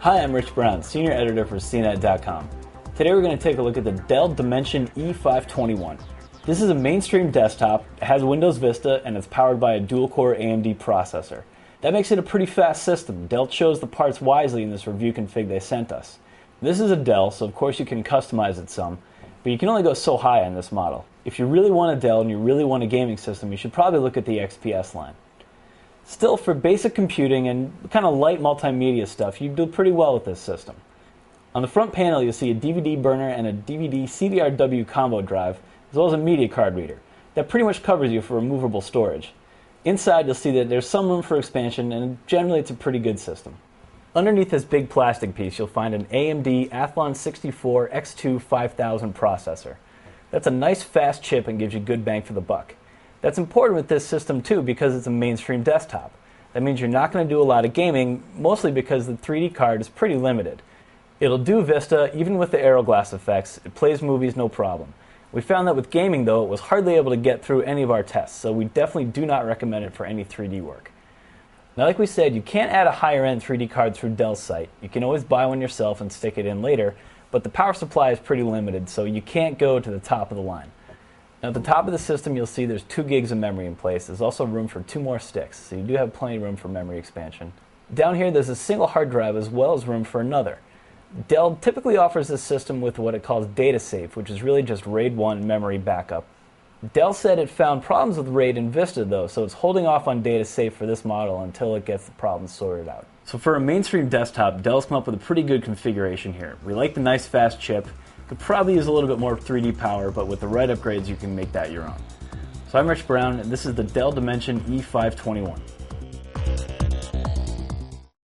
Hi, I'm Rich Brown, Senior Editor for CNET.com. Today we're going to take a look at the Dell Dimension E521. This is a mainstream desktop, it has Windows Vista, and it's powered by a dual-core AMD processor. That makes it a pretty fast system. Dell chose the parts wisely in this review config they sent us. This is a Dell, so of course you can customize it some, but you can only go so high on this model. If you really want a Dell and you really want a gaming system, you should probably look at the XPS line. Still, for basic computing and kind of light multimedia stuff, you do pretty well with this system. On the front panel, you'll see a DVD burner and a DVD CDRW combo drive, as well as a media card reader. That pretty much covers you for removable storage. Inside, you'll see that there's some room for expansion, and generally it's a pretty good system. Underneath this big plastic piece, you'll find an AMD Athlon 64 X2 5000 processor. That's a nice fast chip and gives you good bang for the buck. That's important with this system too because it's a mainstream desktop. That means you're not going to do a lot of gaming, mostly because the 3D card is pretty limited. It'll do Vista even with the Aeroglass effects. It plays movies no problem. We found that with gaming though, it was hardly able to get through any of our tests, so we definitely do not recommend it for any 3D work. Now like we said, you can't add a higher end 3D card through Dell's site. You can always buy one yourself and stick it in later, but the power supply is pretty limited, so you can't go to the top of the line. Now at the top of the system you'll see there's 2 gigs of memory in place. There's also room for 2 more sticks, so you do have plenty of room for memory expansion. Down here there's a single hard drive as well as room for another. Dell typically offers this system with what it calls data safe, which is really just RAID 1 memory backup. Dell said it found problems with RAID in Vista though, so it's holding off on data safe for this model until it gets the problems sorted out. So for a mainstream desktop, Dell's come up with a pretty good configuration here. We like the nice fast chip. Could probably use a little bit more 3D power, but with the right upgrades you can make that your own. So I'm Rich Brown, and this is the Dell Dimension E521.